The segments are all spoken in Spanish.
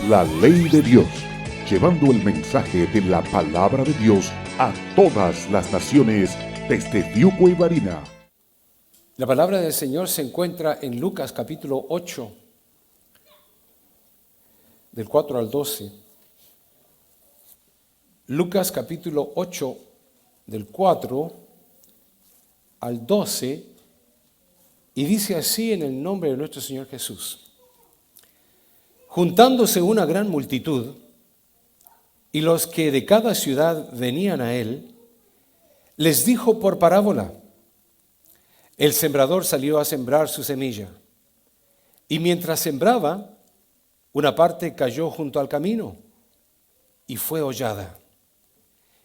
la ley de Dios, llevando el mensaje de la palabra de Dios a todas las naciones desde Fiuco y Barina. La palabra del Señor se encuentra en Lucas capítulo 8, del 4 al 12. Lucas capítulo 8, del 4 al 12, y dice así en el nombre de nuestro Señor Jesús. Juntándose una gran multitud, y los que de cada ciudad venían a él, les dijo por parábola: el sembrador salió a sembrar su semilla, y mientras sembraba, una parte cayó junto al camino, y fue hollada,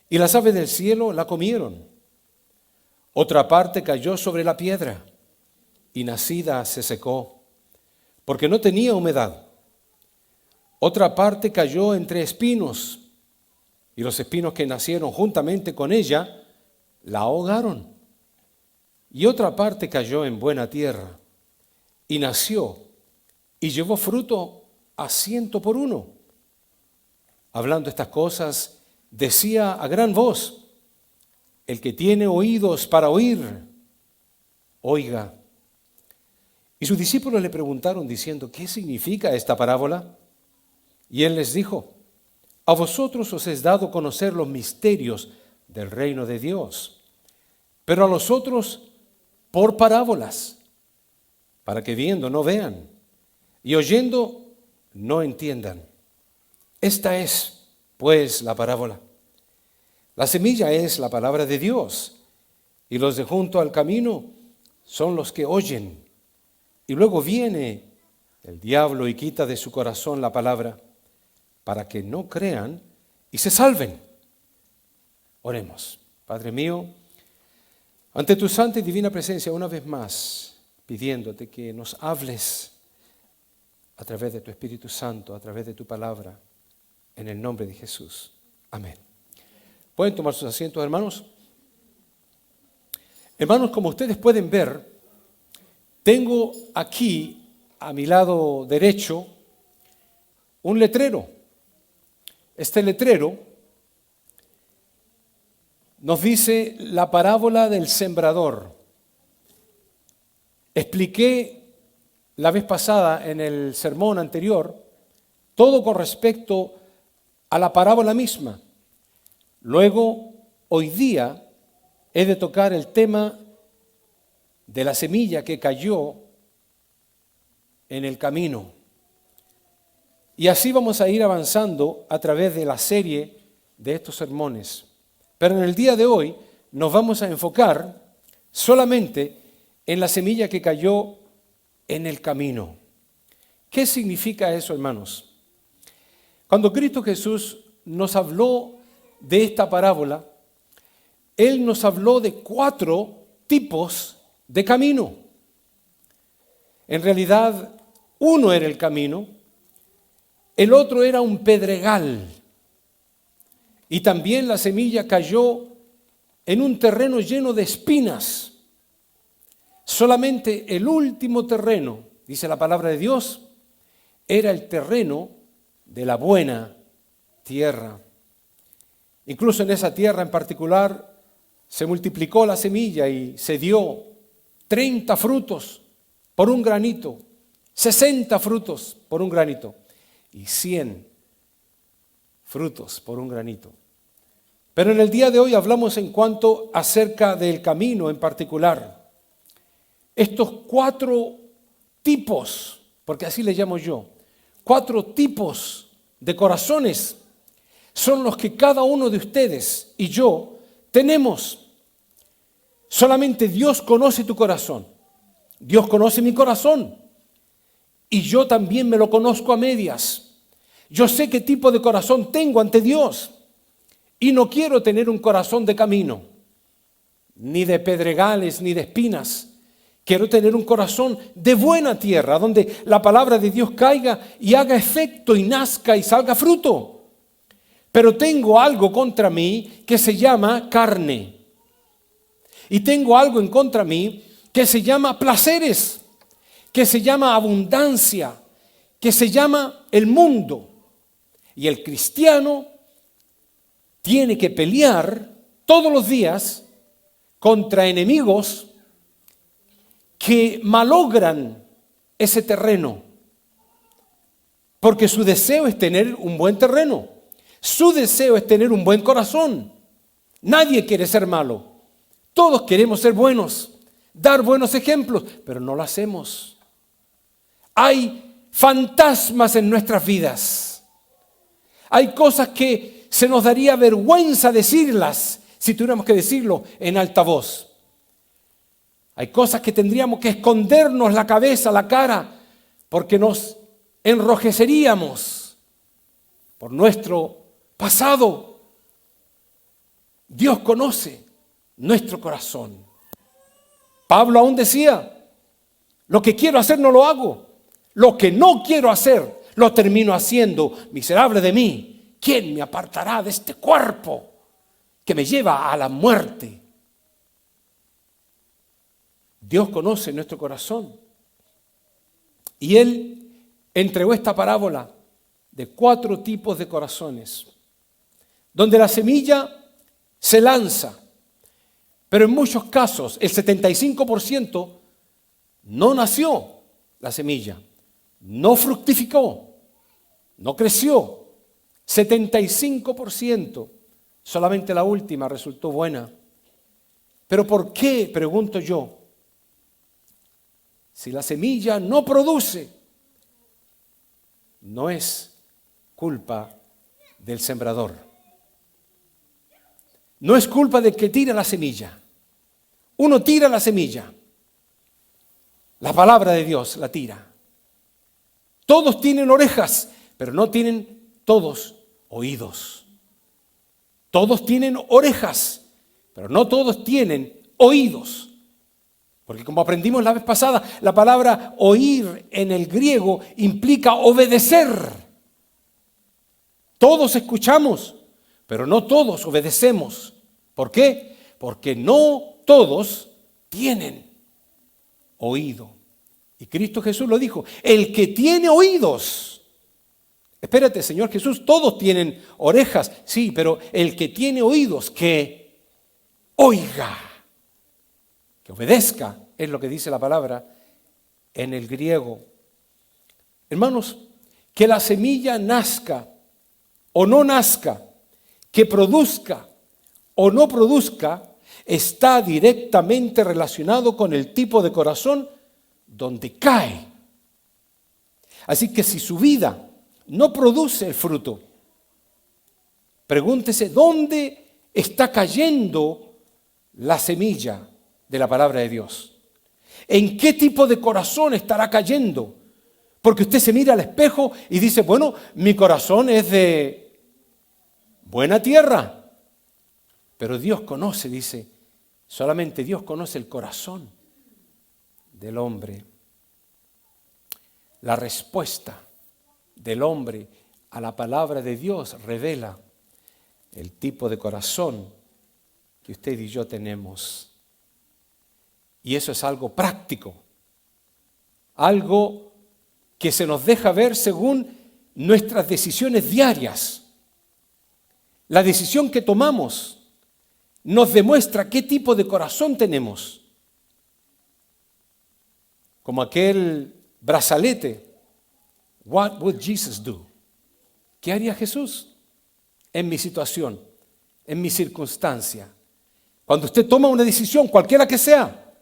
y las aves del cielo la comieron. Otra parte cayó sobre la piedra, y nacida se secó, porque no tenía humedad. Otra parte cayó entre espinos, y los espinos que nacieron juntamente con ella la ahogaron. Y otra parte cayó en buena tierra, y nació, y llevó fruto a 100 por uno. Hablando estas cosas, decía a gran voz: el que tiene oídos para oír, oiga. Y sus discípulos le preguntaron diciendo: ¿qué significa esta parábola? Y él les dijo: a vosotros os es dado conocer los misterios del reino de Dios, pero a los otros por parábolas, para que viendo no vean, y oyendo no entiendan. Esta es, pues, la parábola. La semilla es la palabra de Dios, y los de junto al camino son los que oyen, y luego viene el diablo y quita de su corazón la palabra, para que no crean y se salven. Oremos. Padre mío, ante tu santa y divina presencia, una vez más, pidiéndote que nos hables a través de tu Espíritu Santo, a través de tu palabra, en el nombre de Jesús. Amén. ¿Pueden tomar sus asientos, hermanos? Hermanos, como ustedes pueden ver, tengo aquí, a mi lado derecho, un letrero. Este letrero nos dice la parábola del sembrador. Expliqué la vez pasada en el sermón anterior todo con respecto a la parábola misma. Luego, hoy día, he de tocar el tema de la semilla que cayó en el camino. Y así vamos a ir avanzando a través de la serie de estos sermones. Pero en el día de hoy nos vamos a enfocar solamente en la semilla que cayó en el camino. ¿Qué significa eso, hermanos? Cuando Cristo Jesús nos habló de esta parábola, Él nos habló de 4 tipos de camino. En realidad, uno era el camino, el otro era un pedregal, y también la semilla cayó en un terreno lleno de espinas. Solamente el último terreno, dice la palabra de Dios, era el terreno de la buena tierra. Incluso en esa tierra en particular se multiplicó la semilla y se dio 30 frutos por un granito, 60 frutos por un granito y 100 frutos por un granito. Pero en el día de hoy hablamos en cuanto acerca del camino en particular. Estos 4 tipos, porque así le llamo yo, 4 tipos de corazones son los que cada uno de ustedes y yo tenemos. Solamente Dios conoce tu corazón. Dios conoce mi corazón. Y yo también me lo conozco a medias. Yo sé qué tipo de corazón tengo ante Dios. Y no quiero tener un corazón de camino, ni de pedregales, ni de espinas. Quiero tener un corazón de buena tierra, donde la palabra de Dios caiga y haga efecto y nazca y salga fruto. Pero tengo algo contra mí que se llama carne. Y tengo algo en contra mí que se llama placeres, que se llama abundancia, que se llama el mundo. Y el cristiano tiene que pelear todos los días contra enemigos que malogran ese terreno. Porque su deseo es tener un buen terreno. Su deseo es tener un buen corazón. Nadie quiere ser malo. Todos queremos ser buenos, dar buenos ejemplos, pero no lo hacemos. Hay fantasmas en nuestras vidas. Hay cosas que se nos daría vergüenza decirlas si tuviéramos que decirlo en alta voz. Hay cosas que tendríamos que escondernos la cabeza, la cara, porque nos enrojeceríamos por nuestro pasado. Dios conoce nuestro corazón. Pablo aún decía, lo que quiero hacer no lo hago, lo que no quiero hacer lo termino haciendo. Miserable de mí, ¿quién me apartará de este cuerpo que me lleva a la muerte? Dios conoce nuestro corazón y Él entregó esta parábola de 4 tipos de corazones, donde la semilla se lanza, pero en muchos casos el 75% no nació la semilla, no fructificó, no creció. 75%, solamente la última resultó buena. ¿Pero por qué? Pregunto yo. Si la semilla no produce, no es culpa del sembrador. No es culpa del que tira la semilla. Uno tira la semilla. La palabra de Dios la tira. Todos tienen orejas, pero no tienen todos oídos. Todos tienen orejas, pero no todos tienen oídos. Porque como aprendimos la vez pasada, la palabra oír en el griego implica obedecer. Todos escuchamos, pero no todos obedecemos. ¿Por qué? Porque no todos tienen oído. Y Cristo Jesús lo dijo, el que tiene oídos. Espérate, Señor Jesús, todos tienen orejas, sí, pero el que tiene oídos, que oiga, que obedezca, es lo que dice la palabra en el griego. Hermanos, que la semilla nazca o no nazca, que produzca o no produzca, está directamente relacionado con el tipo de corazón donde cae. Así que si su vida no produce el fruto, pregúntese dónde está cayendo la semilla de la palabra de Dios. ¿En qué tipo de corazón estará cayendo? Porque usted se mira al espejo y dice, bueno, mi corazón es de buena tierra. Pero Dios conoce, dice, solamente Dios conoce el corazón del hombre. La respuesta del hombre a la palabra de Dios revela el tipo de corazón que usted y yo tenemos. Y eso es algo práctico, algo que se nos deja ver según nuestras decisiones diarias. La decisión que tomamos nos demuestra qué tipo de corazón tenemos. Como aquel brazalete, what would Jesus do? ¿Qué haría Jesús en mi situación, en mi circunstancia? Cuando usted toma una decisión, cualquiera que sea,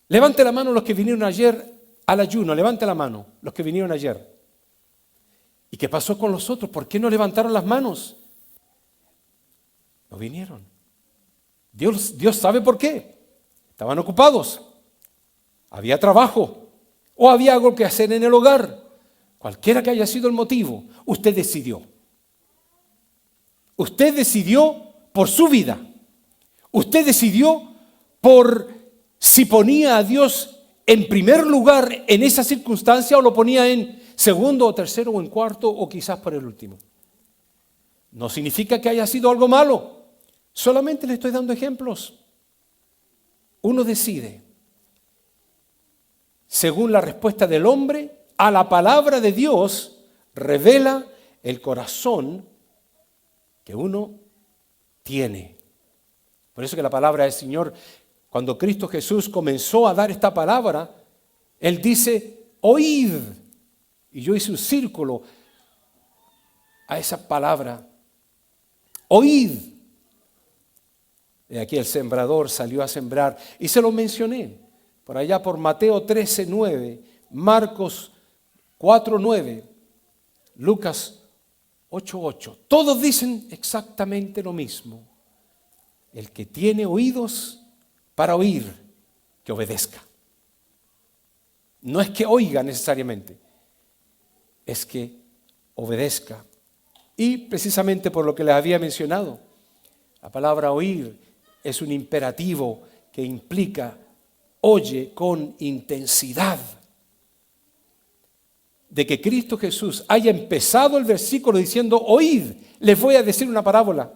levante la mano los que vinieron ayer al ayuno, levante la mano los que vinieron ayer. ¿Y qué pasó con los otros? ¿Por qué no levantaron las manos? No vinieron. Dios sabe por qué. Estaban ocupados. Había trabajo o había algo que hacer en el hogar. Cualquiera que haya sido el motivo, usted decidió. Usted decidió por su vida. Usted decidió por si ponía a Dios en primer lugar en esa circunstancia o lo ponía en segundo o tercero o en cuarto o quizás por el último. No significa que haya sido algo malo. Solamente le estoy dando ejemplos. Uno decide según la respuesta del hombre a la palabra de Dios revela el corazón que uno tiene. Por eso que la palabra del Señor, cuando Cristo Jesús comenzó a dar esta palabra, Él dice, oíd. Y yo hice un círculo a esa palabra, oíd. Y aquí el sembrador salió a sembrar, y se lo mencioné, por allá por Mateo 13:9, Marcos 4:9, Lucas 8:8. Todos dicen exactamente lo mismo. El que tiene oídos para oír, que obedezca. No es que oiga necesariamente, es que obedezca. Y precisamente por lo que les había mencionado, la palabra oír es un imperativo que implica oye con intensidad. De que Cristo Jesús haya empezado el versículo diciendo, oíd, les voy a decir una parábola.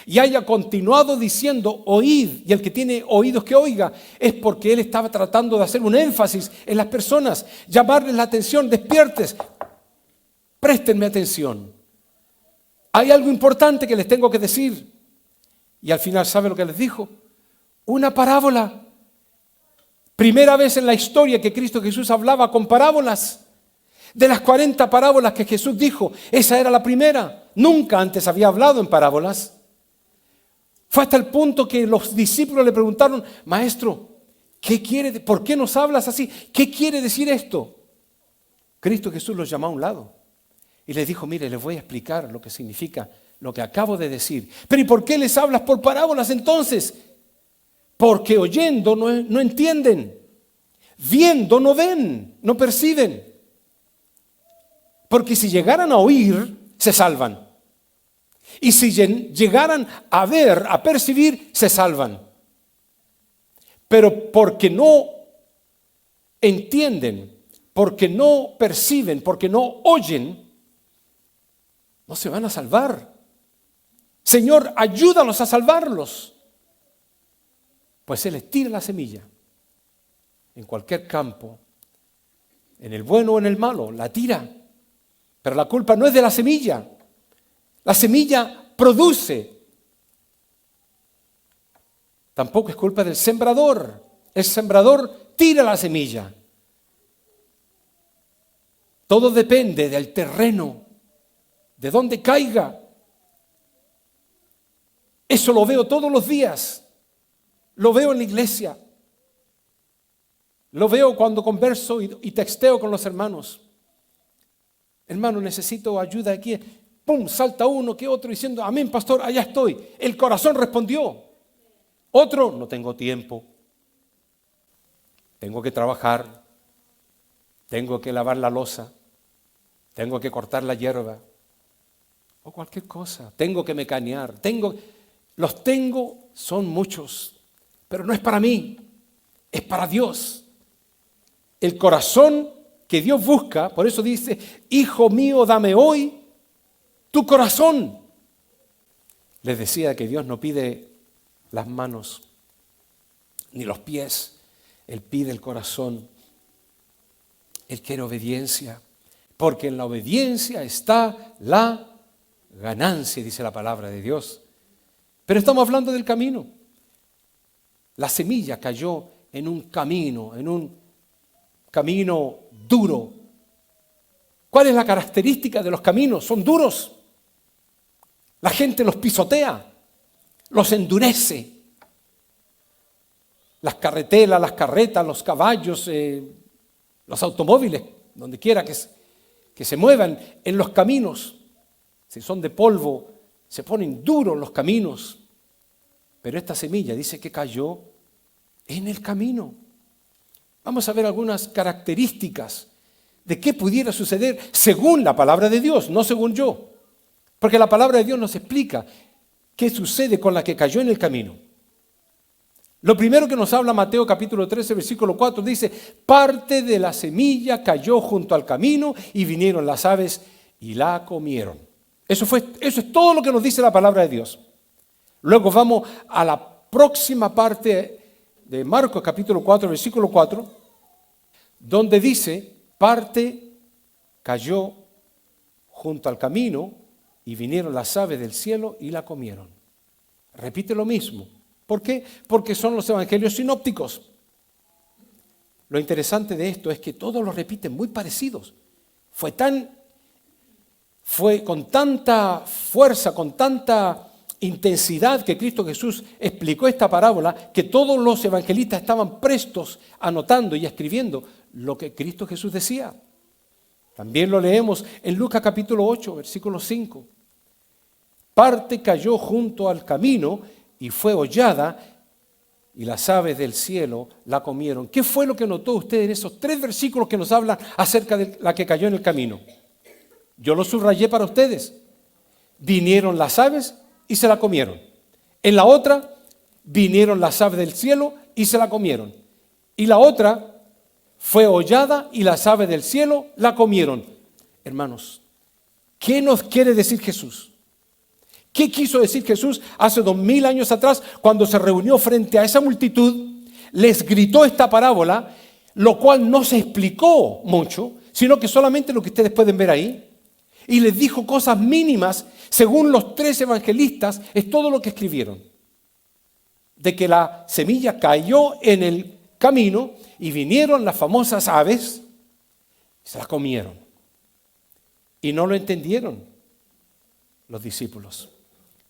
Y haya continuado diciendo, oíd, y el que tiene oídos que oiga, es porque Él estaba tratando de hacer un énfasis en las personas, llamarles la atención, despiertes, préstenme atención. Hay algo importante que les tengo que decir. Y al final, ¿sabe lo que les dijo? Una parábola. Primera vez en la historia que Cristo Jesús hablaba con parábolas. De las 40 parábolas que Jesús dijo, esa era la primera. Nunca antes había hablado en parábolas. Fue hasta el punto que los discípulos le preguntaron, Maestro, ¿por qué nos hablas así? ¿Qué quiere decir esto? Cristo Jesús los llamó a un lado y les dijo, mire, les voy a explicar lo que significa lo que acabo de decir. Pero ¿y por qué les hablas por parábolas entonces? Porque oyendo no entienden, viendo no ven, no perciben. Porque si llegaran a oír, se salvan. Y si llegaran a ver, a percibir, se salvan. Pero porque no entienden, porque no perciben, porque no oyen, no se van a salvar. Señor, ayúdalos a salvarlos. Pues Él les tira la semilla. En cualquier campo, en el bueno o en el malo, la tira. Pero la culpa no es de la semilla. La semilla produce. Tampoco es culpa del sembrador. El sembrador tira la semilla. Todo depende del terreno, de dónde caiga. Eso lo veo todos los días. Lo veo en la iglesia. Lo veo cuando converso y texteo con los hermanos. Hermano, necesito ayuda aquí. ¡Pum! Salta uno que otro diciendo, amén, pastor, allá estoy. El corazón respondió. Otro, no tengo tiempo. Tengo que trabajar. Tengo que lavar la loza. Tengo que cortar la hierba. O cualquier cosa. Tengo que mecanear. Los tengo, son muchos. Pero no es para mí. Es para Dios. El corazón que Dios busca, por eso dice, hijo mío, dame hoy tu corazón. Les decía que Dios no pide las manos ni los pies, Él pide el corazón. Él quiere obediencia, porque en la obediencia está la ganancia, dice la palabra de Dios. Pero estamos hablando del camino. La semilla cayó en un camino duro. ¿Cuál es la característica de los caminos? Son duros. La gente los pisotea, los endurece. Las carretelas, las carretas, los caballos, los automóviles, donde quiera que se muevan en los caminos, si son de polvo, se ponen duros los caminos. Pero esta semilla dice que cayó en el camino. Vamos a ver algunas características de qué pudiera suceder según la palabra de Dios, no según yo. Porque la palabra de Dios nos explica qué sucede con la que cayó en el camino. Lo primero que nos habla Mateo capítulo 13, versículo 4, dice, parte de la semilla cayó junto al camino y vinieron las aves y la comieron. Eso es todo lo que nos dice la palabra de Dios. Luego vamos a la próxima parte de Marcos capítulo 4, versículo 4, donde dice, parte cayó junto al camino y vinieron las aves del cielo y la comieron. Repite lo mismo. ¿Por qué? Porque son los evangelios sinópticos. Lo interesante de esto es que todos los repiten muy parecidos. Fue con tanta fuerza, con tanta intensidad que Cristo Jesús explicó esta parábola, que todos los evangelistas estaban prestos anotando y escribiendo lo que Cristo Jesús decía. También lo leemos en Lucas capítulo 8, versículo 5. Parte cayó junto al camino y fue hollada, y las aves del cielo la comieron. ¿Qué fue lo que notó usted en esos 3 versículos que nos hablan acerca de la que cayó en el camino? Yo lo subrayé para ustedes. Vinieron las aves y se la comieron. En la otra, vinieron las aves del cielo y se la comieron. Y la otra fue hollada y las aves del cielo la comieron. Hermanos, ¿qué nos quiere decir Jesús? ¿Qué quiso decir Jesús hace 2000 años atrás cuando se reunió frente a esa multitud? Les gritó esta parábola, lo cual no se explicó mucho, sino que solamente lo que ustedes pueden ver ahí. Y les dijo cosas mínimas, según los 3 evangelistas, es todo lo que escribieron. De que la semilla cayó en el camino y vinieron las famosas aves y se las comieron. Y no lo entendieron los discípulos.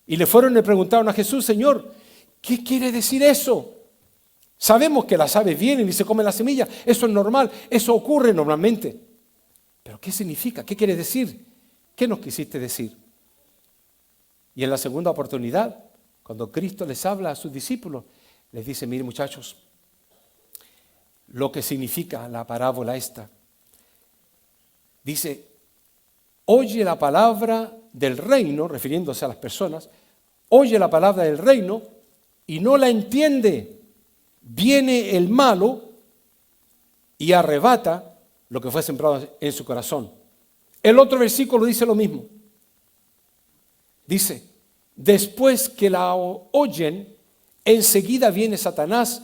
Y le fueron y le preguntaron a Jesús: Señor, ¿qué quiere decir eso? Sabemos que las aves vienen y se comen la semilla, eso es normal, eso ocurre normalmente. Pero ¿qué significa? ¿Qué quiere decir? ¿Qué nos quisiste decir? Y en la segunda oportunidad, cuando Cristo les habla a sus discípulos, les dice: miren muchachos, lo que significa la parábola esta. Dice: oye la palabra del reino, refiriéndose a las personas, oye la palabra del reino y no la entiende. Viene el malo y arrebata lo que fue sembrado en su corazón. El otro versículo dice lo mismo. Dice: después que la oyen, enseguida viene Satanás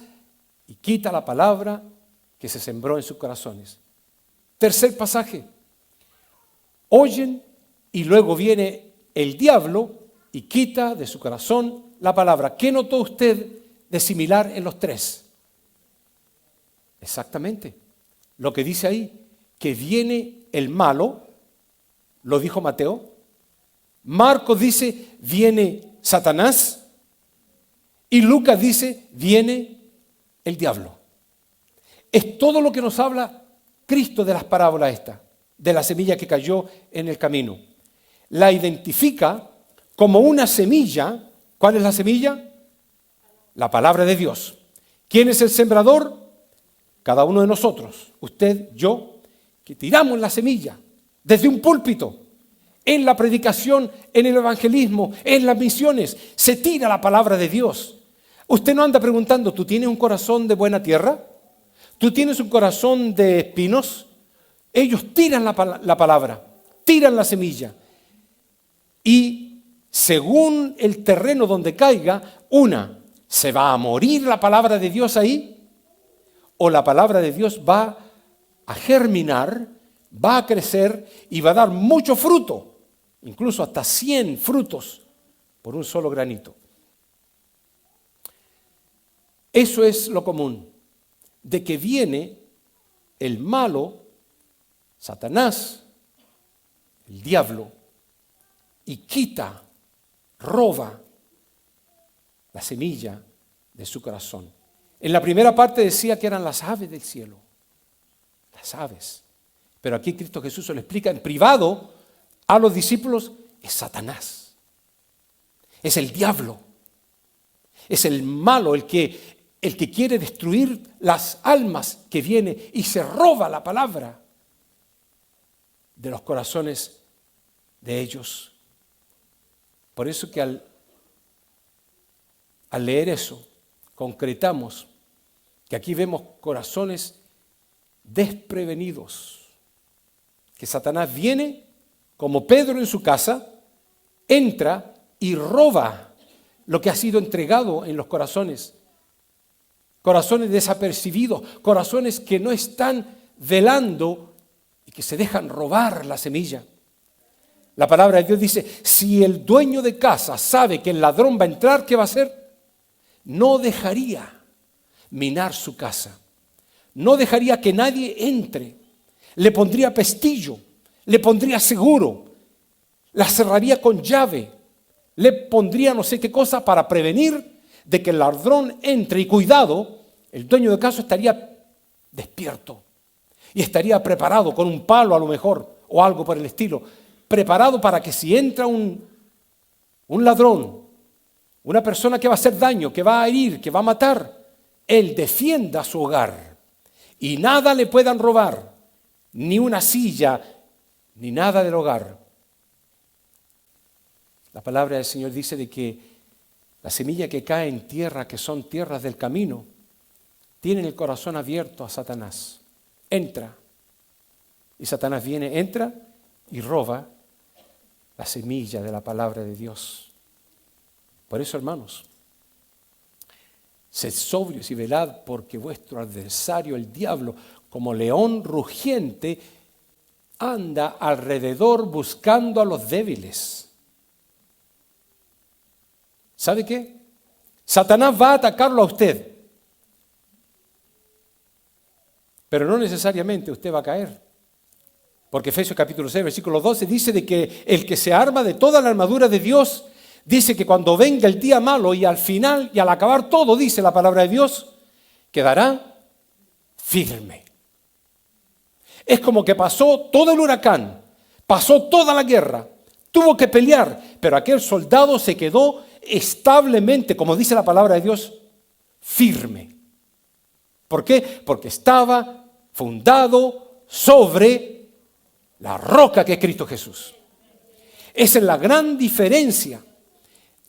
y quita la palabra que se sembró en sus corazones. Tercer pasaje. Oyen y luego viene el diablo y quita de su corazón la palabra. ¿Qué notó usted de similar en los 3? Exactamente lo que dice ahí, que viene el malo, lo dijo Mateo. Marcos dice: viene Satanás. Y Lucas dice: viene el diablo. Es todo lo que nos habla Cristo de las parábolas estas, de la semilla que cayó en el camino. La identifica como una semilla. ¿Cuál es la semilla? La palabra de Dios. ¿Quién es el sembrador? Cada uno de nosotros, usted, yo, que tiramos la semilla desde un púlpito, en la predicación, en el evangelismo, en las misiones, se tira la palabra de Dios. Usted no anda preguntando: ¿tú tienes un corazón de buena tierra? ¿Tú tienes un corazón de espinos? Ellos tiran la palabra, tiran la semilla. Y según el terreno donde caiga, ¿se va a morir la palabra de Dios ahí? ¿O la palabra de Dios va a germinar, va a crecer y va a dar mucho fruto? Incluso hasta 100 frutos por un solo granito. Eso es lo común, de que viene el malo, Satanás, el diablo, y quita, roba la semilla de su corazón. En la primera parte decía que eran las aves del cielo, las aves. Pero aquí Cristo Jesús se lo explica en privado a los discípulos: es Satanás, es el diablo, es el malo, el que quiere destruir las almas, que viene y se roba la palabra de los corazones de ellos. Por eso que al leer eso, concretamos que aquí vemos corazones desprevenidos, que Satanás viene como Pedro en su casa, entra y roba lo que ha sido entregado en los corazones. Corazones desapercibidos, corazones que no están velando y que se dejan robar la semilla. La palabra de Dios dice, si el dueño de casa sabe que el ladrón va a entrar, ¿qué va a hacer? No dejaría minar su casa. No dejaría que nadie entre. Le pondría pestillo, le pondría seguro, la cerraría con llave, le pondría no sé qué cosa para prevenir de que el ladrón entre. Y cuidado, el dueño de casa estaría despierto y estaría preparado con un palo a lo mejor o algo por el estilo, preparado para que si entra un ladrón, una persona que va a hacer daño, que va a herir, que va a matar, él defienda su hogar y nada le puedan robar, ni una silla, ni nada del hogar. La palabra del Señor dice de que la semilla que cae en tierra, que son tierras del camino, tienen el corazón abierto a Satanás. Entra. Y Satanás viene, entra y roba la semilla de la palabra de Dios. Por eso, hermanos, sed sobrios y velad, porque vuestro adversario, el diablo, como león rugiente, anda alrededor buscando a los débiles. ¿Sabe qué? Satanás va a atacarlo a usted, pero no necesariamente usted va a caer. Porque Efesios capítulo 6, versículo 12 dice de que el que se arma de toda la armadura de Dios, dice que cuando venga el día malo y al final y al acabar todo, dice la palabra de Dios, quedará firme. Es como que pasó todo el huracán, pasó toda la guerra, tuvo que pelear, pero aquel soldado se quedó establemente, como dice la palabra de Dios, firme. ¿Por qué? Porque estaba fundado sobre la roca que es Cristo Jesús. Esa es la gran diferencia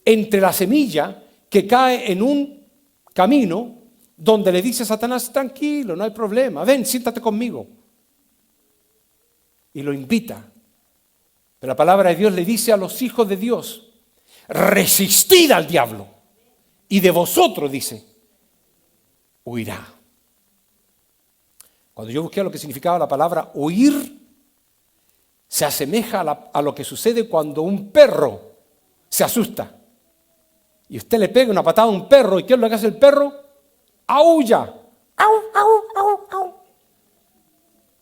entre la semilla que cae en un camino donde le dice a Satanás, tranquilo, no hay problema, ven, siéntate conmigo. Y lo invita. Pero la palabra de Dios le dice a los hijos de Dios, resistid al diablo y de vosotros, dice, huirá. Cuando yo busqué lo que significaba la palabra huir, se asemeja a lo que sucede cuando un perro se asusta. Y usted le pega una patada a un perro, ¿y qué es lo que hace el perro? Aúlla. Au, au, au, au.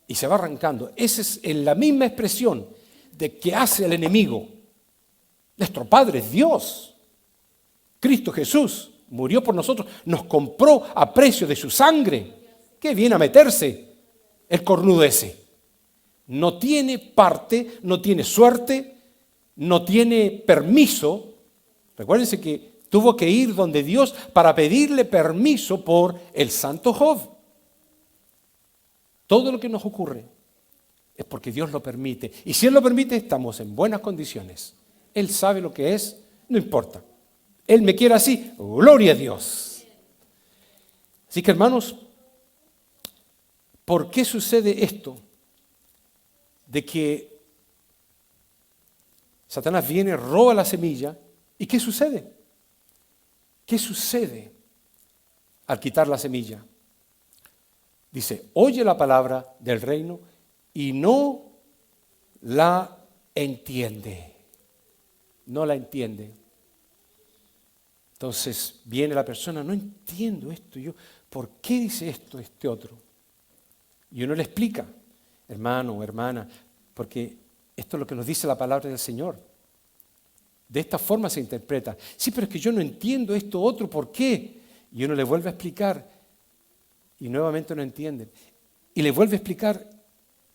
Y se va arrancando. Esa es la misma expresión de que hace el enemigo. Nuestro Padre es Dios. Cristo Jesús murió por nosotros, nos compró a precio de su sangre. ¿Qué viene a meterse el cornudo ese? No tiene parte, no tiene suerte, no tiene permiso. Recuérdense que tuvo que ir donde Dios para pedirle permiso por el santo Job. Todo lo que nos ocurre es porque Dios lo permite. Y si Él lo permite, estamos en buenas condiciones. Él sabe lo que es, no importa. Él me quiere así, gloria a Dios. Así que, hermanos, ¿por qué sucede esto? De que Satanás viene, roba la semilla. ¿Y qué sucede? ¿Qué sucede al quitar la semilla? Dice, oye la palabra del reino y no la entiende. No la entiende. Entonces viene la persona, no entiendo esto. ¿Por qué dice esto este otro? Y uno le explica, hermano o hermana, porque esto es lo que nos dice la palabra del Señor. De esta forma se interpreta. Sí, pero es que yo no entiendo esto otro, ¿por qué? Y uno le vuelve a explicar y nuevamente no entiende. Y le vuelve a explicar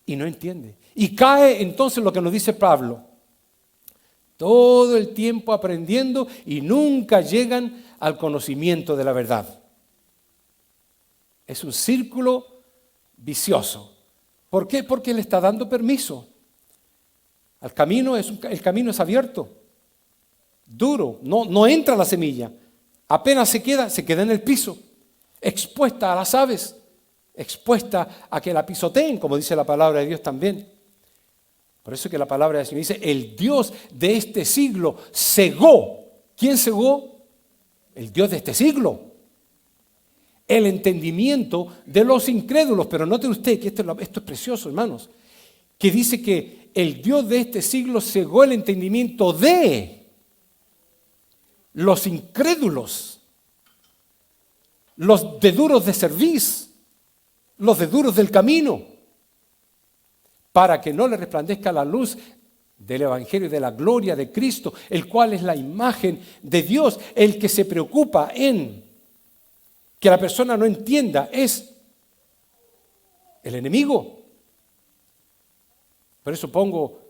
y no entiende. Y cae entonces lo que nos dice Pablo. Todo el tiempo aprendiendo y nunca llegan al conocimiento de la verdad. Es un círculo vicioso. ¿Por qué? Porque le está dando permiso. El camino es abierto, duro, no entra la semilla. Apenas se queda en el piso, expuesta a las aves, expuesta a que la pisoteen, como dice la palabra de Dios también. Por eso que la palabra del Señor dice, el Dios de este siglo cegó. ¿Quién cegó? El Dios de este siglo. El entendimiento de los incrédulos. Pero note usted que esto es precioso, hermanos. que dice que el Dios de este siglo cegó el entendimiento de los incrédulos, los de duros de cerviz, los de duros del camino, para que no le resplandezca la luz del Evangelio y de la gloria de Cristo, el cual es la imagen de Dios. El que se preocupa en que la persona no entienda es el enemigo. Por eso pongo,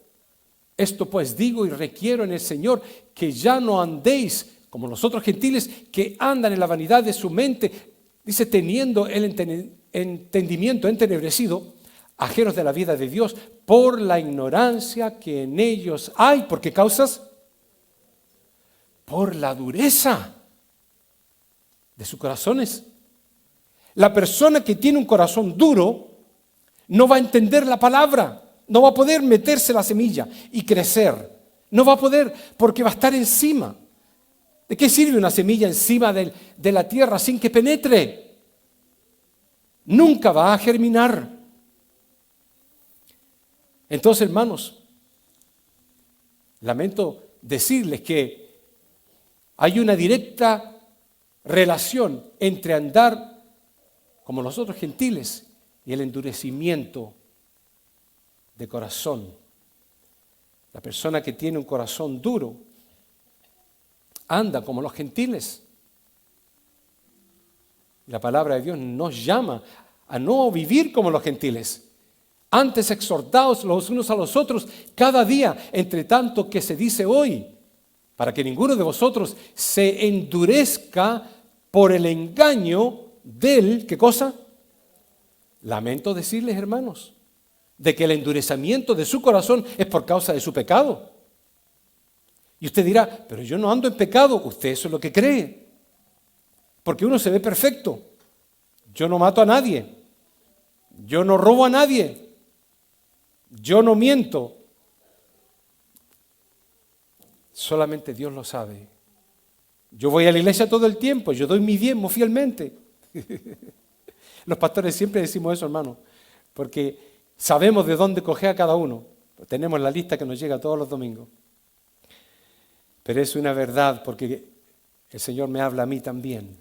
esto pues digo y requiero en el Señor, que ya no andéis como los otros gentiles que andan en la vanidad de su mente, dice, teniendo el entendimiento entenebrecido, ajenos de la vida de Dios, por la ignorancia que en ellos hay. ¿Por qué causas? Por la dureza de sus corazones. La persona que tiene un corazón duro no va a entender la palabra, no va a poder meterse la semilla y crecer. No va a poder porque va a estar encima. ¿De qué sirve una semilla encima de la tierra sin que penetre? Nunca va a germinar. Entonces, hermanos, lamento decirles que hay una directa relación entre andar como los otros gentiles y el endurecimiento de corazón. La persona que tiene un corazón duro anda como los gentiles. La palabra de Dios nos llama a no vivir como los gentiles. Antes exhortaos los unos a los otros cada día, entre tanto que se dice hoy, para que ninguno de vosotros se endurezca por el engaño del, ¿qué cosa? Lamento decirles, hermanos, de que el endurecimiento de su corazón es por causa de su pecado. Y usted dirá, pero yo no ando en pecado. Usted eso es lo que cree. Porque uno se ve perfecto. Yo no mato a nadie. Yo no robo a nadie. Yo no miento. Solamente Dios lo sabe. Yo voy a la iglesia todo el tiempo. Yo doy mi diezmo fielmente. Los pastores siempre decimos eso, hermano. Porque sabemos de dónde coger a cada uno. Tenemos la lista que nos llega todos los domingos. Pero es una verdad porque el Señor me habla a mí también.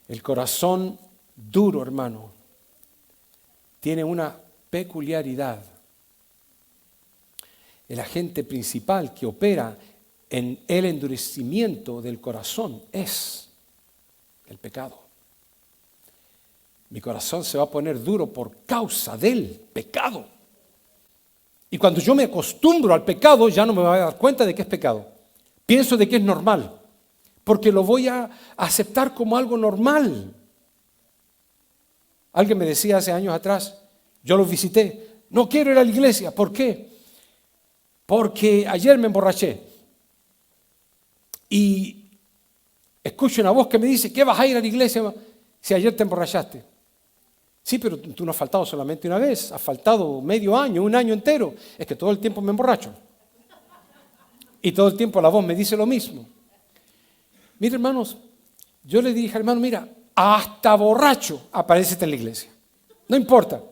El corazón duro, hermano, tiene una peculiaridad. El agente principal que opera en el endurecimiento del corazón es el pecado. Mi corazón se va a poner duro por causa del pecado. Y cuando yo me acostumbro al pecado, ya no me voy a dar cuenta de que es pecado. Pienso de que es normal, porque lo voy a aceptar como algo normal. Alguien me decía hace años atrás, yo los visité, no quiero ir a la iglesia. ¿Por qué? Porque ayer me emborraché y escucho una voz que me dice, ¿qué vas a ir a la iglesia si ayer te emborrachaste? Sí, pero tú no has faltado solamente una vez, has faltado medio año, un año entero. Es que todo el tiempo me emborracho. Y todo el tiempo la voz me dice lo mismo. Mira, hermanos, yo le dije, hermano, mira, hasta borracho aparécete en la iglesia. No importa,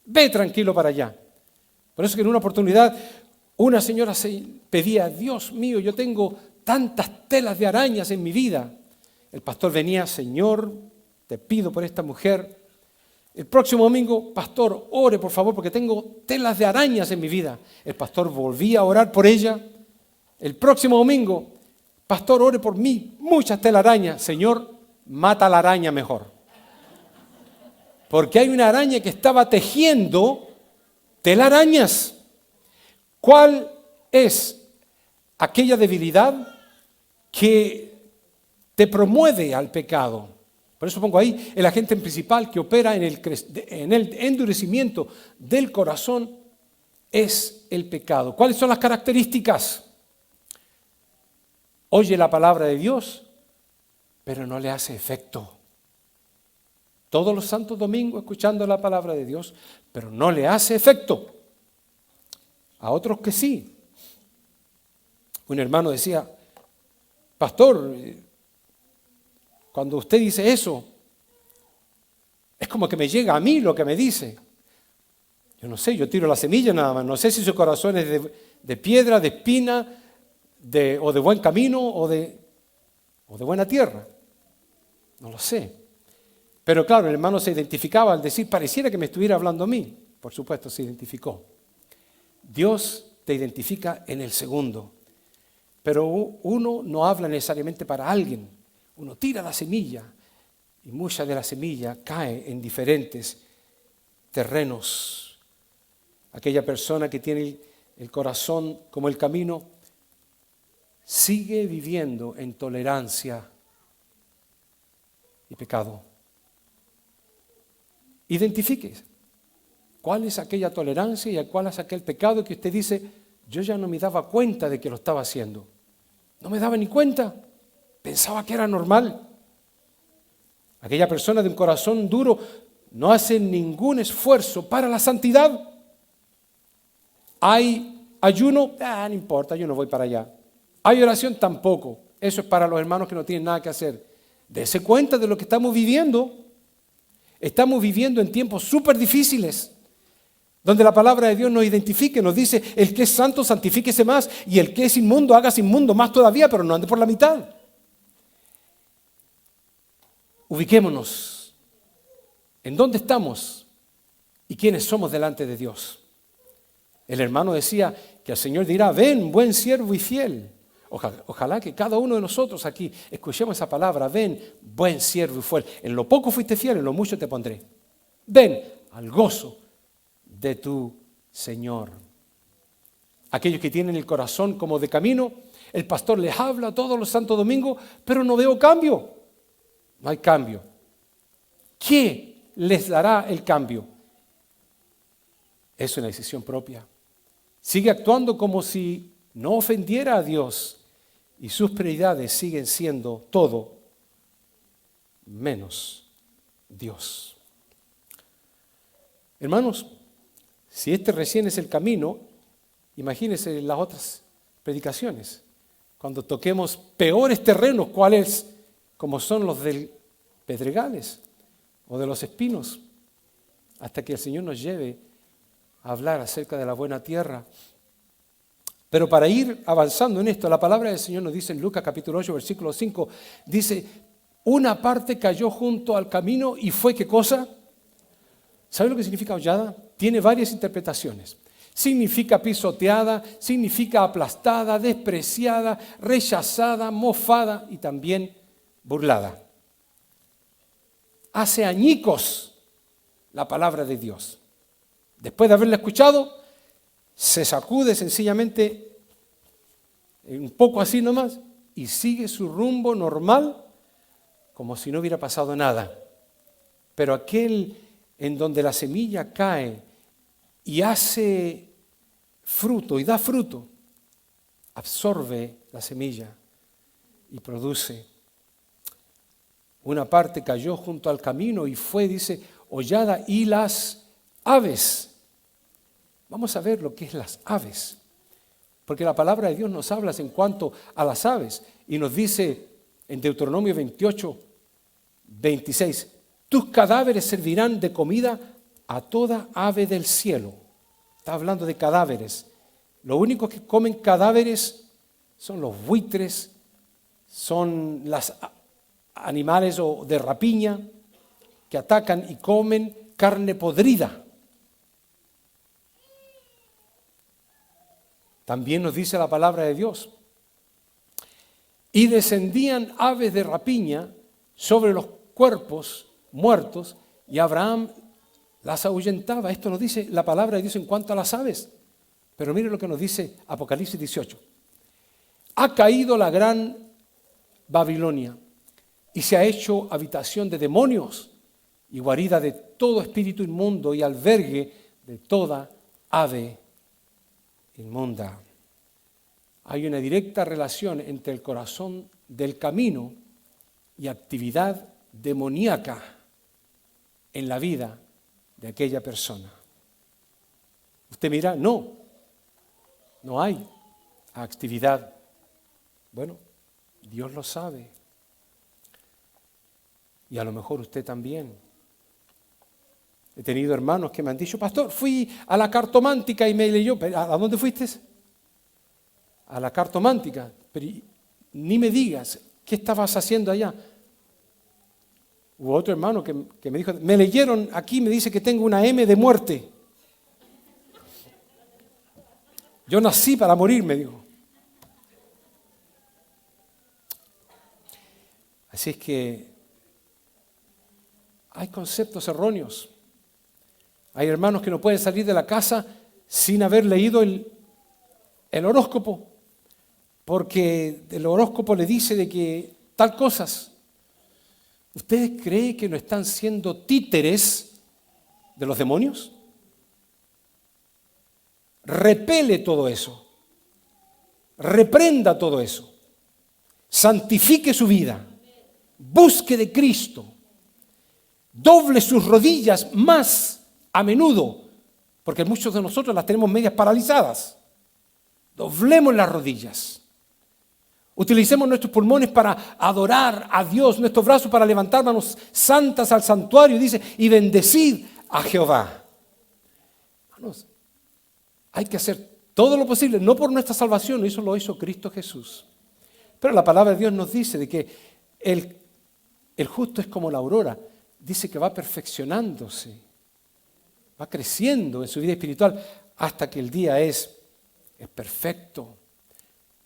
ve tranquilo para allá. Por eso que en una oportunidad una señora se pedía, Dios mío, yo tengo tantas telas de arañas en mi vida. El pastor venía, Señor, te pido por esta mujer. El próximo domingo, pastor, ore por favor porque tengo telas de arañas en mi vida. El pastor volvía a orar por ella. El próximo domingo, pastor, ore por mí, muchas telarañas. Señor, mata la araña mejor. Porque hay una araña que estaba tejiendo telarañas. ¿Cuál es aquella debilidad que te promueve al pecado? Por eso pongo ahí el agente principal que opera en el endurecimiento del corazón es el pecado. ¿Cuáles son las características? Oye la palabra de Dios, pero no le hace efecto. Todos los santos domingos escuchando la palabra de Dios, pero no le hace efecto. A otros que sí. Un hermano decía, pastor, cuando usted dice eso, es como que me llega a mí lo que me dice. Yo no sé, yo tiro la semilla nada más. No sé si su corazón es de piedra, de espina, o de buen camino, o de buena tierra. No lo sé. Pero claro, el hermano se identificaba al decir, pareciera que me estuviera hablando a mí. Por supuesto, se identificó. Dios te identifica en el segundo. Pero uno no habla necesariamente para alguien. Uno tira la semilla y mucha de la semilla cae en diferentes terrenos. Aquella persona que tiene el corazón como el camino sigue viviendo en tolerancia y pecado. Identifique cuál es aquella tolerancia y cuál es aquel pecado que usted dice, yo ya no me daba cuenta de que lo estaba haciendo. No me daba ni cuenta. Pensaba que era normal. Aquella persona de un corazón duro no hace ningún esfuerzo para la santidad. Hay ayuno, no importa, yo no voy para allá. Hay oración, tampoco. Eso es para los hermanos que no tienen nada que hacer. Dese cuenta de lo que estamos viviendo. Estamos viviendo en tiempos súper difíciles, donde la palabra de Dios nos identifique, nos dice, el que es santo, santifíquese más, y el que es inmundo, hágase inmundo más todavía, pero no ande por la mitad. Ubiquémonos en dónde estamos y quiénes somos delante de Dios. El hermano decía que el Señor dirá, ven, buen siervo y fiel. Ojalá que cada uno de nosotros aquí escuchemos esa palabra, ven, buen siervo y fiel. En lo poco fuiste fiel, en lo mucho te pondré. Ven al gozo de tu Señor. Aquellos que tienen el corazón como de camino, el pastor les habla todos los santos domingos, pero no veo cambio. No hay cambio. ¿Qué les dará el cambio? Es una decisión propia. Sigue actuando como si no ofendiera a Dios y sus prioridades siguen siendo todo menos Dios. Hermanos, si este recién es el camino, imagínense las otras predicaciones. Cuando toquemos peores terrenos, ¿cuáles? Como son los del pedregales o de los espinos, hasta que el Señor nos lleve a hablar acerca de la buena tierra. Pero para ir avanzando en esto, la palabra del Señor nos dice en Lucas capítulo 8, versículo 5, dice, una parte cayó junto al camino y fue, ¿qué cosa? ¿Sabe lo que significa hollada? Tiene varias interpretaciones. Significa pisoteada, significa aplastada, despreciada, rechazada, mofada y también burlada. Hace añicos la palabra de Dios. Después de haberla escuchado, se sacude sencillamente un poco así nomás y sigue su rumbo normal como si no hubiera pasado nada. Pero aquel en donde la semilla cae y hace fruto y da fruto, absorbe la semilla y produce. Una parte cayó junto al camino y fue, dice, hollada, y las aves. Vamos a ver lo que es las aves, porque la palabra de Dios nos habla en cuanto a las aves y nos dice en Deuteronomio 28, 26, tus cadáveres servirán de comida a toda ave del cielo. Está hablando de cadáveres. Lo único que comen cadáveres son los buitres, son los animales de rapiña que atacan y comen carne podrida. También nos dice la palabra de Dios. Y descendían aves de rapiña sobre los cuerpos muertos y Abraham las ahuyentaba. Esto nos dice la palabra de Dios en cuanto a las aves. Pero mire lo que nos dice Apocalipsis 18. Ha caído la gran Babilonia y se ha hecho habitación de demonios y guarida de todo espíritu inmundo y albergue de toda ave inmunda. Hay una directa relación entre el corazón del camino y actividad demoníaca en la vida de aquella persona. Usted mira, no hay actividad. Bueno, Dios lo sabe. Y a lo mejor usted también. He tenido hermanos que me han dicho, pastor, fui a la cartomántica y me leyó. ¿A dónde fuiste? A la cartomántica. Pero ni me digas, ¿qué estabas haciendo allá? Hubo otro hermano que me dijo, me leyeron aquí, me dice que tengo una M de muerte. Yo nací para morir, me dijo. Así es que hay conceptos erróneos. Hay hermanos que no pueden salir de la casa sin haber leído el horóscopo, porque el horóscopo le dice de que tal cosas. ¿Ustedes creen que no están siendo títeres de los demonios? Repele todo eso. Reprenda todo eso. Santifique su vida. Busque de Cristo. Doble sus rodillas más a menudo, porque muchos de nosotros las tenemos medias paralizadas. Doblemos las rodillas. Utilicemos nuestros pulmones para adorar a Dios, nuestros brazos para levantar manos santas al santuario, dice, y bendecid a Jehová. Hermanos, hay que hacer todo lo posible, no por nuestra salvación, eso lo hizo Cristo Jesús. Pero la palabra de Dios nos dice de que el justo es como la aurora, dice que va perfeccionándose, va creciendo en su vida espiritual hasta que el día es perfecto.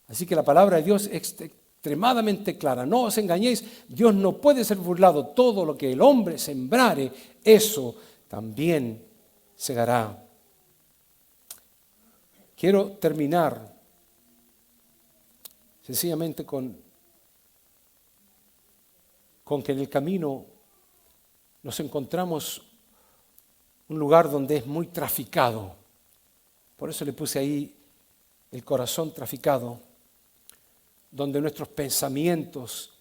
Así que la palabra de Dios es extremadamente clara. No os engañéis, Dios no puede ser burlado. Todo lo que el hombre sembrare, eso también segará. Quiero terminar sencillamente con que en el camino nos encontramos un lugar donde es muy traficado. Por eso le puse ahí el corazón traficado, donde nuestros pensamientos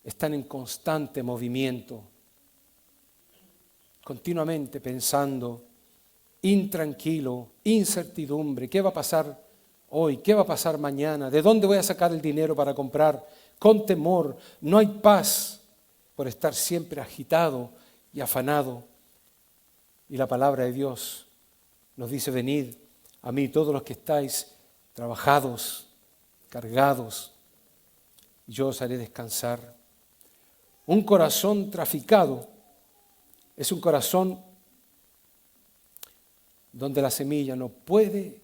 están en constante movimiento, continuamente pensando, intranquilo, incertidumbre, ¿qué va a pasar hoy? ¿Qué va a pasar mañana? ¿De dónde voy a sacar el dinero para comprar? Con temor, no hay paz por estar siempre agitado y afanado. Y la palabra de Dios nos dice, venid a mí todos los que estáis trabajados, cargados, y yo os haré descansar. Un corazón traficado es un corazón donde la semilla no puede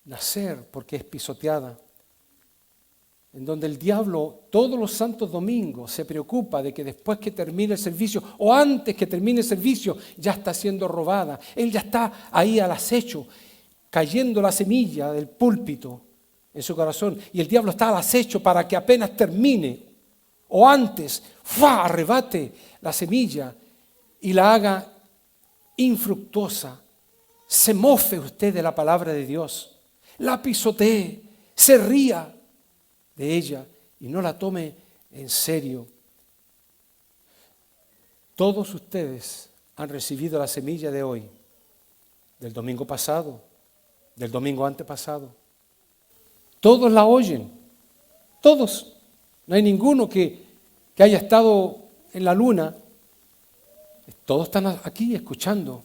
nacer porque es pisoteada, en donde el diablo todos los santos domingos se preocupa de que después que termine el servicio o antes que termine el servicio ya está siendo robada. Él ya está ahí al acecho, cayendo la semilla del púlpito en su corazón, y el diablo está al acecho para que apenas termine o antes, arrebate la semilla y la haga infructuosa. Se mofe usted de la palabra de Dios, la pisotee, se ría de ella y no la tome en serio. Todos ustedes han recibido la semilla de hoy, del domingo pasado, del domingo antepasado. Todos la oyen, todos. No hay ninguno que haya estado en la luna. Todos están aquí escuchando.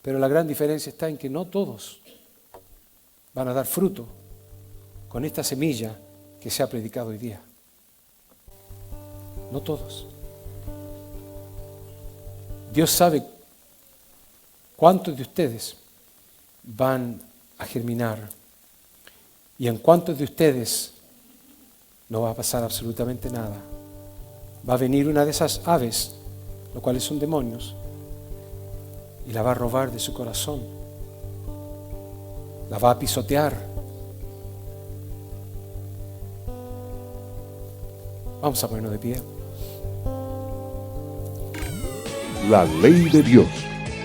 Pero la gran diferencia está en que no todos van a dar fruto con esta semilla que se ha predicado hoy día. No todos. Dios sabe cuántos de ustedes van a germinar y en cuántos de ustedes no va a pasar absolutamente nada. Va a venir una de esas aves, los cuales son demonios, y la va a robar de su corazón. La va a pisotear. Vamos a ponernos de pie. La ley de Dios,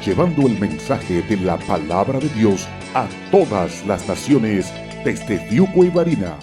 llevando el mensaje de la palabra de Dios a todas las naciones desde Fiuco y Varina.